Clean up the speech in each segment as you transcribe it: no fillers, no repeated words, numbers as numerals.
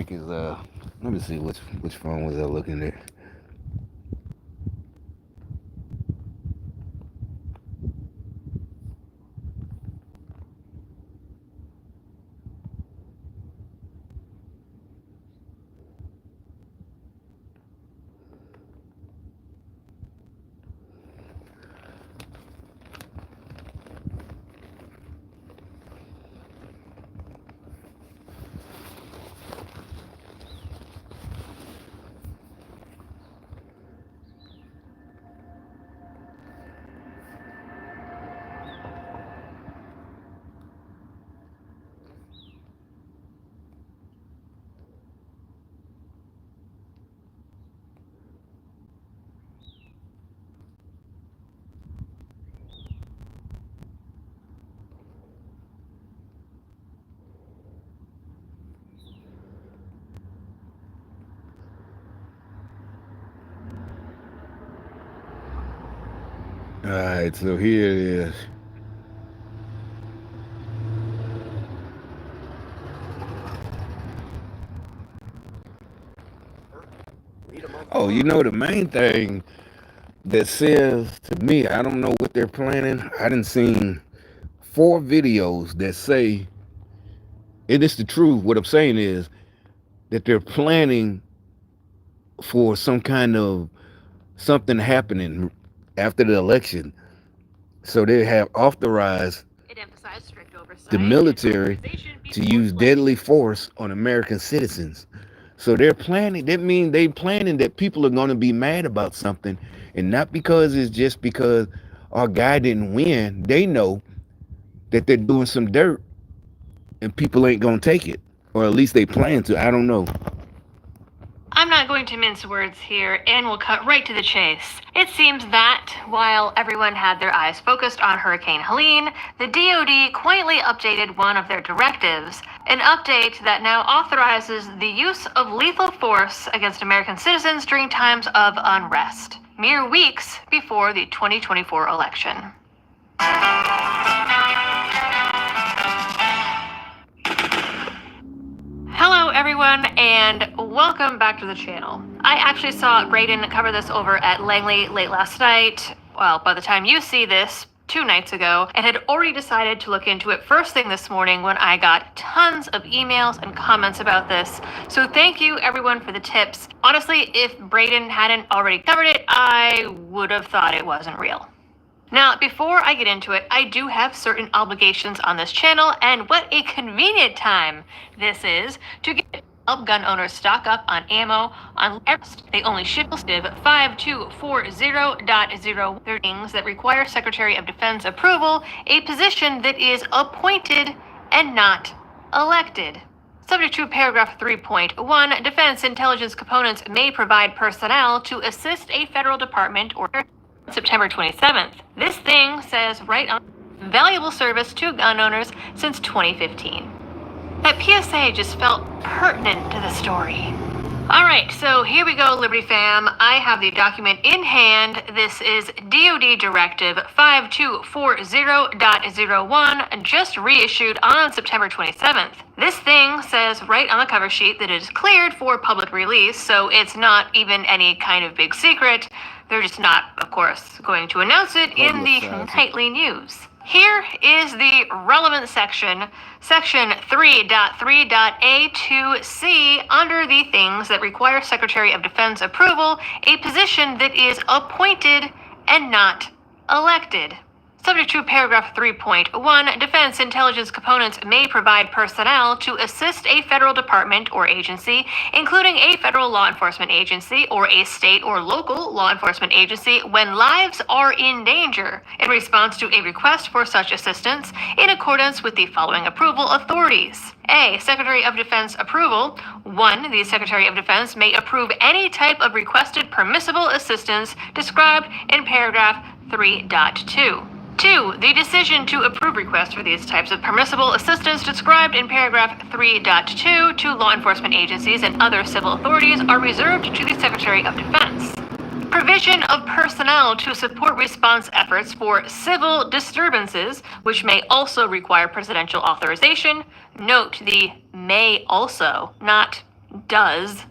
think is let me see which phone was I looking at. All right, so here it is. Oh, the main thing that says to me, I don't know what they're planning. I didn't seen 4 videos that say, and it's the truth. What I'm saying is that they're planning for some kind of something happening after the election. So they have authorized the military to use deadly force on American citizens. So they're planning. That means they planning that people are going to be mad about something, and not because it's just because our guy didn't win. They know that they're doing some dirt, and people ain't going to take it, or at least they plan to. I don't know. I'm not going to mince words here, and we'll cut right to the chase. It seems that, while everyone had their eyes focused on Hurricane Helene, the DoD quietly updated one of their directives, an update that now authorizes the use of lethal force against American citizens during times of unrest, mere weeks before the 2024 election. Hello everyone, and welcome back to the channel. I actually saw Braden cover this over at Langley late last night, well, by the time you see this, 2 nights ago, and had already decided to look into it first thing this morning when I got tons of emails and comments about this. So thank you everyone for the tips. Honestly, if Braden hadn't already covered it, I would have thought it wasn't real. Now, before I get into it, I do have certain obligations on this channel, and what a convenient time this is to help gun owners stock up on ammo on Everest. They only ship Civ 5240.0. They're things that require Secretary of Defense approval, a position that is appointed and not elected. Subject to paragraph 3.1, defense intelligence components may provide personnel to assist a federal department or September 27th. This thing says right on valuable service to gun owners since 2015. That PSA just felt pertinent to the story. Alright, so here we go, Liberty fam. I have the document in hand. This is DoD Directive 5240.01, just reissued on September 27th. This thing says right on the cover sheet that it is cleared for public release, so it's not even any kind of big secret. They're just not, of course, going to announce it in the nightly news. Here is the relevant section, section 3.3.A2C, under the things that require Secretary of Defense approval, a position that is appointed and not elected. Subject to paragraph 3.1, defense intelligence components may provide personnel to assist a federal department or agency, including a federal law enforcement agency or a state or local law enforcement agency, when lives are in danger, in response to a request for such assistance, in accordance with the following approval authorities. A. Secretary of Defense approval. 1. The Secretary of Defense may approve any type of requested permissible assistance described in paragraph 3.2. 2. The decision to approve requests for these types of permissible assistance described in paragraph 3.2 to law enforcement agencies and other civil authorities are reserved to the Secretary of Defense. Provision of personnel to support response efforts for civil disturbances, which may also require presidential authorization. Note the may also, not Does.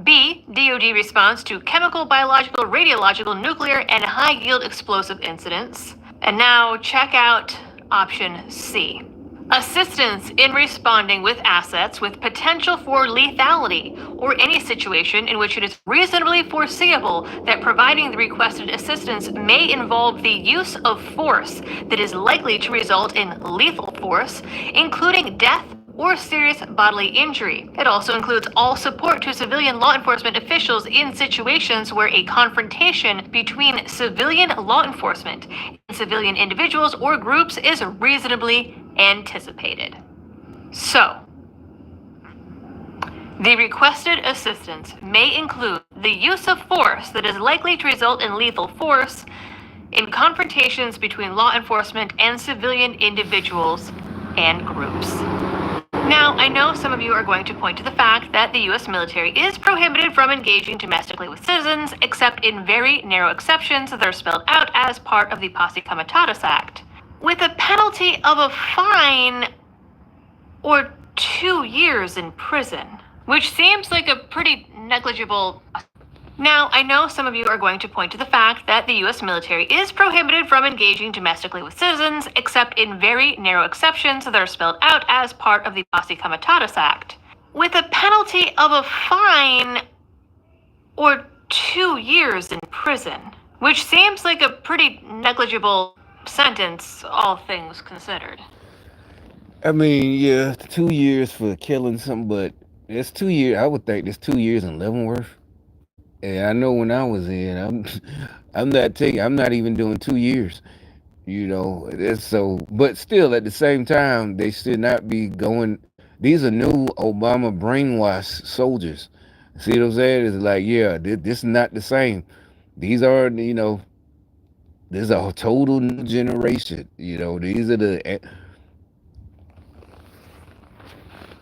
B. DoD response to chemical, biological, radiological, nuclear, and high-yield explosive incidents. And now check out option C. Assistance in responding with assets with potential for lethality, or any situation in which it is reasonably foreseeable that providing the requested assistance may involve the use of force that is likely to result in lethal force, including death or serious bodily injury. It also includes all support to civilian law enforcement officials in situations where a confrontation between civilian law enforcement and civilian individuals or groups is reasonably anticipated. So, the requested assistance may include the use of force that is likely to result in lethal force in confrontations between law enforcement and civilian individuals and groups. Now, I know some of you are going to point to the fact that the U.S. military is prohibited from engaging domestically with citizens, except in very narrow exceptions that are spelled out as part of the Posse Comitatus Act, with a penalty of a fine or 2 years in prison, which seems like a pretty negligible. Now, I know some of you are going to point to the fact that the U.S. military is prohibited from engaging domestically with citizens, except in very narrow exceptions that are spelled out as part of the Posse Comitatus Act, with a penalty of a fine or 2 years in prison, which seems like a pretty negligible sentence, all things considered. I mean, yeah, 2 years for killing something, but it's 2 years. I would think it's 2 years in Leavenworth. And I know when I was in, I'm not even doing 2 years. It's so, but still at the same time, they should not be going. These are new Obama brainwashed soldiers. See what I'm saying? It's like, yeah, this is not the same. These are, this is a total new generation. These are the.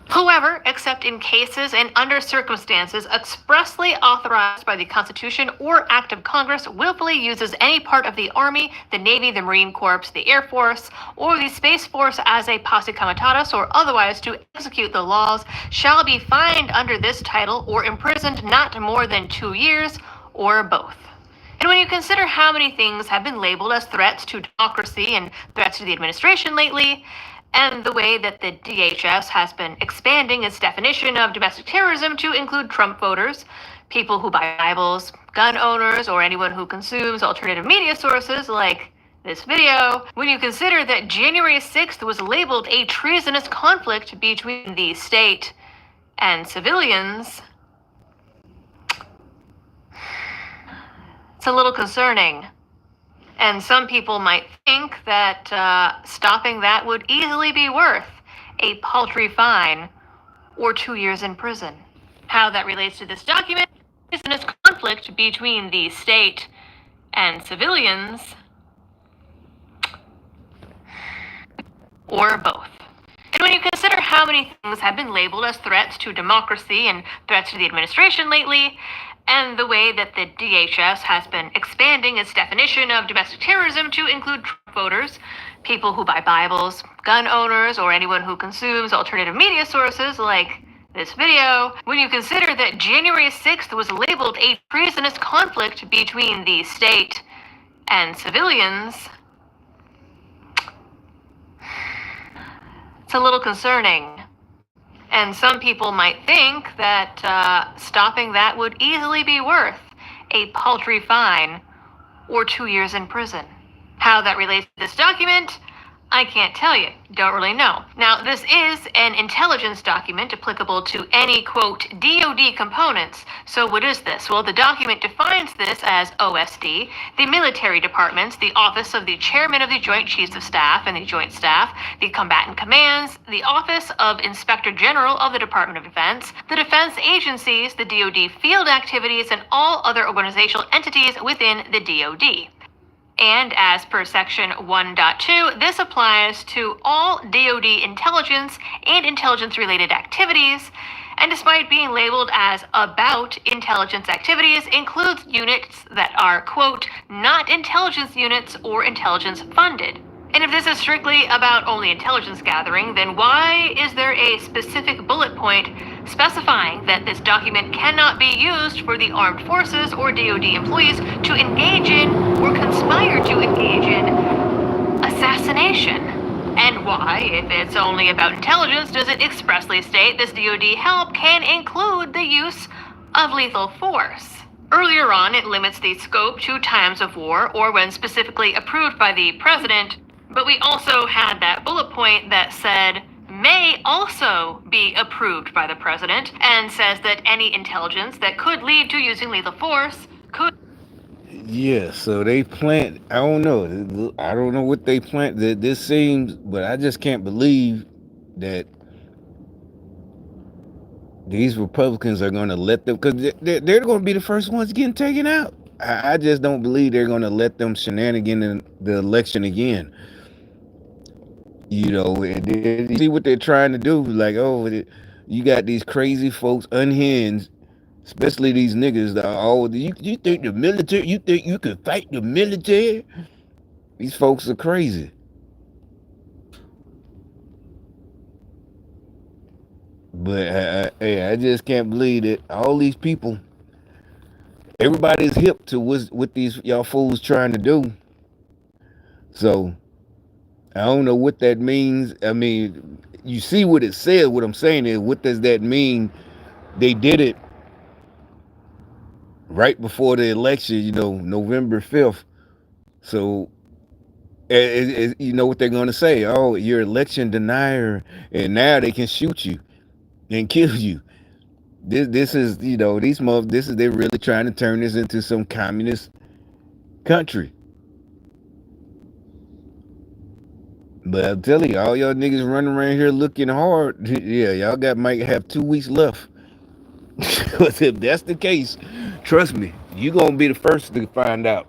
However, except in cases and under circumstances expressly authorized by the Constitution or Act of Congress, willfully uses any part of the Army, the Navy, the Marine Corps, the Air Force, or the Space Force as a posse comitatus or otherwise to execute the laws, shall be fined under this title or imprisoned not more than 2 years, or both. And when you consider how many things have been labeled as threats to democracy and threats to the administration lately, and the way that the DHS has been expanding its definition of domestic terrorism to include Trump voters, people who buy Bibles, gun owners, or anyone who consumes alternative media sources like this video, when you consider that January 6th was labeled a treasonous conflict between the state and civilians, it's a little concerning. And some people might think that stopping that would easily be worth a paltry fine or 2 years in prison. How that relates to this document is in its conflict between the state and civilians, or both. And when you consider how many things have been labeled as threats to democracy and threats to the administration lately, and the way that the DHS has been expanding its definition of domestic terrorism to include Trump voters, people who buy Bibles, gun owners, or anyone who consumes alternative media sources like this video, when you consider that January 6th was labeled a treasonous conflict between the state and civilians, it's a little concerning. And some people might think that stopping that would easily be worth a paltry fine or 2 years in prison. How that relates to this document, I can't tell you. Don't really know. Now, this is an intelligence document applicable to any, quote, DoD components. So what is this? Well, the document defines this as OSD, the military departments, the Office of the Chairman of the Joint Chiefs of Staff and the Joint Staff, the combatant commands, the Office of Inspector General of the Department of Defense, the defense agencies, the DoD field activities, and all other organizational entities within the DoD. And as per section 1.2, this applies to all DoD intelligence and intelligence-related activities, and despite being labeled as about intelligence activities, includes units that are, quote, not intelligence units or intelligence funded. And if this is strictly about only intelligence gathering, then why is there a specific bullet point specifying that this document cannot be used for the armed forces or DoD employees to engage in or conspire to engage in assassination. And why, if it's only about intelligence, does it expressly state this DoD help can include the use of lethal force? Earlier on, it limits the scope to times of war or when specifically approved by the president, but we also had that bullet point that said may also be approved by the president and says that any intelligence that could lead to using lethal force could. Yeah, so they plant. I don't know. I don't know what they plant. This seems, but I just can't believe that these Republicans are going to let them, because they're going to be the first ones getting taken out. I just don't believe they're going to let them shenanigan in the election again. You know, and you see what they're trying to do. Like, oh, you got these crazy folks unhinged, especially these niggas that are all, you think the military, you think you can fight the military? These folks are crazy. But I just can't believe that all these people, everybody's hip to what these y'all fools trying to do. So I don't know what that means. I mean, you see what it says. What I'm saying is, what does that mean? They did it right before the election, you know, November 5th. So you know what they're going to say? Oh, you're election denier, and now they can shoot you and kill you. This is, you know, they're really trying to turn this into some communist country. But I'm telling you, all y'all niggas running around here looking hard, yeah, y'all might have 2 weeks left. Because if that's the case, trust me, you're going to be the first to find out.